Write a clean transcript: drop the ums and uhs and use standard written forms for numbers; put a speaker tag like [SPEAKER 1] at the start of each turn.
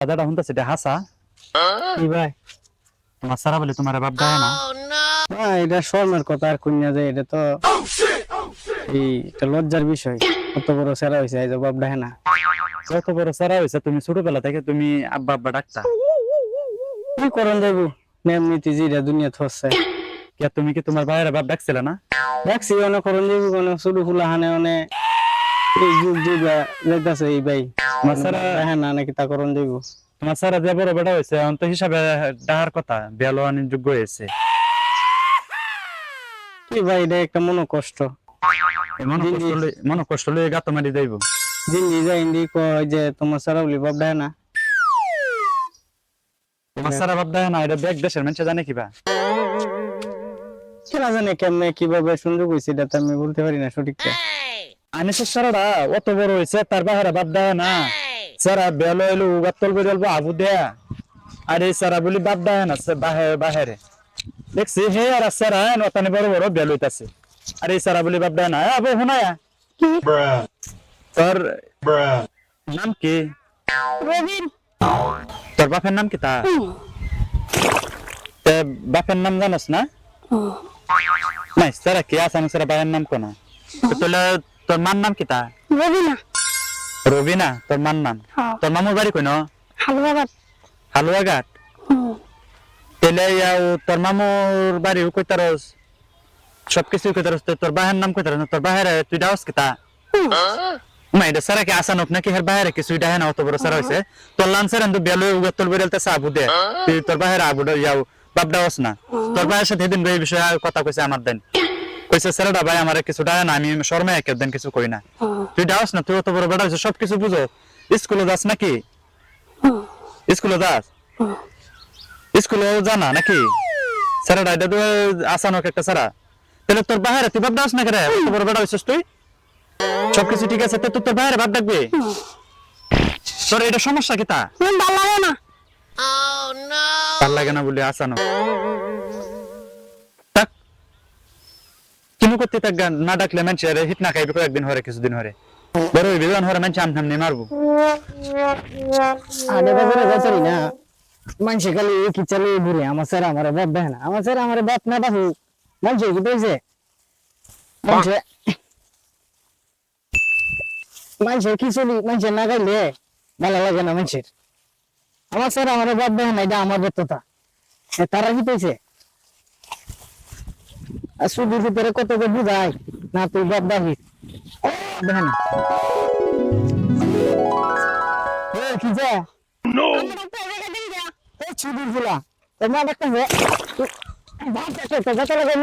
[SPEAKER 1] দাদাটা শুনতেছে এটা হাসা
[SPEAKER 2] কি ভাই?
[SPEAKER 1] তোমার সারা বলে তোমার বাপ দেয় না।
[SPEAKER 2] ভাই এটা শর্মের কথা আর কইনা যায়, এটা তো এটা লজ্জার বিষয়। কত বড় সেরা হয়েছে এই জবাব দেয় না।
[SPEAKER 1] কত বড় সারা হয়েছে, তুমি ছোটবেলা থেকে তুমি আব্বা আব্বা ডাকতা।
[SPEAKER 2] কি করন যাইব, নেম নীতি জিরা দুনিয়া থসছে।
[SPEAKER 1] কে তুমি কি তোমার ভাইয়ের বাপ ডাকছিলে না?
[SPEAKER 2] দেখছি অনেক করন যাইব, অনেক শুরু ফুলা হানে অনেক এই যুগ যুগ যাইতাছে এই ভাই।
[SPEAKER 1] তোমার সারা
[SPEAKER 2] হ্যাঁ না নাকি তা করন যাইব।
[SPEAKER 1] তোমার সারা যে বড় বেটা হয়েছে অন্ত হিসাবে ডাহার কথা বেলোয়ানির যোগ্য হয়েছে।
[SPEAKER 2] কি ভাই এটা একটা মনো কষ্ট।
[SPEAKER 1] মনে কষ্ট লয়ে গাত মারি যাইব।
[SPEAKER 2] জিন্দি যাই ইন্দি কয় যে তোমার সারা বলি বাপ দেয় না।
[SPEAKER 1] তোমার সারা বাপ দেয় না, এটা ব্যাগ দেশের মানুষ জানে কিবা।
[SPEAKER 2] কেনা জানে কেমনে কিভাবে সুন্দর হয়েছে, এটা তো আমি বলতে পারি না সঠিকটা।
[SPEAKER 1] আনিসের সারাটা অত বড় হয়েছে তার বাহারে বাপ দেয় না। সারা বেলো এলো উগাত তল করে বলবো আবু দেয়া, আর এই সারা বলি বাপ দেয় না বাহারে দেখছি হে আর সারা নতানি বড় বড় বেলো হইতাছে, আর এই সারা বলি বাপ দেয় না। আবু শোনায়া তোর নাম কি?
[SPEAKER 3] রবিন।
[SPEAKER 1] তোর বাপের নাম কি তা? তে বাপের নাম জানোস না? নাই সারা কি আসাম সারা বাপের নাম কোন? তোলে তোর মার নাম কি তা?
[SPEAKER 3] রবিনা।
[SPEAKER 1] রবিনা তোর মার নাম? তোর মামুর বাড়ি কই?
[SPEAKER 3] হালুয়াঘাট।
[SPEAKER 1] হালুয়াঘাট। তেলে তোর মামুর বাড়ি কইতারস, সবকিছু কইতারস, তোর বাহের নাম কইতারস না? তোর বাহের তুই ডাউস কি তা? মা এটা সারা কি আসানক নাকি হের বাহের কিছু ডাহে না? অত বড় সারা হইছে তোর লানসার এন্ড বেলো উগাতল বেলতে সাবু দে, তুই তোর বাহের আবু যাও বাপ ডাউস না? তোর বাহের সাথে দিন এই বিষয়ে কথা কইছে আমার দেন, কইছে সারাটা ভাই আমার কিছু ডাহে না, আমি শর্মা একের দেন কিছু কই না। তুই ডাউস না? তুই অত বড় বেটা হইছে সবকিছু বুঝো। স্কুলে যাস নাকি? স্কুলে যাস? স্কুলে জানা নাকি সারাটা? এটা তো আসানক একটা সারা। তাহলে তোর বাহিরে তুই বাপ ডাস না করে এত বড় বেটা হইছিস তুই? সবকিছু ঠিক আছে, তোর বাহিরে বাপ ডাকবে? তোর এটা সমস্যা কি তা?
[SPEAKER 3] ভালো লাগে না।
[SPEAKER 1] ভাল লাগে না বলে আসানক তাক কিনু করতে তাক না ডাকলে মানুষ হিট না খাইবে কয়েকদিন হরে, কিছুদিন হরে বড় হইবে, যখন হরে মানুষ আম ঠামনে মারবো।
[SPEAKER 2] আরে বাজারে যাচারি না মানুষ খালি কি চালু ঘুরে। আমার স্যার আমার বাপ দেয় না, আমার স্যার আমার বাপ না বাহু মানুষ কি বলছে। মানুষের কি চলি মানুষের না গাইলে ভালো লাগে না মানুষের। আমার স্যার আমার বাপ দেয় না, এটা আমার ব্যর্থতা। তারা কি পেয়েছে আর শুধু ভিতরে কত বুঝায় না তুই বাপ দাবি দেখে না কি যে ছুটির ফুলা তোমার একটা যত লাগে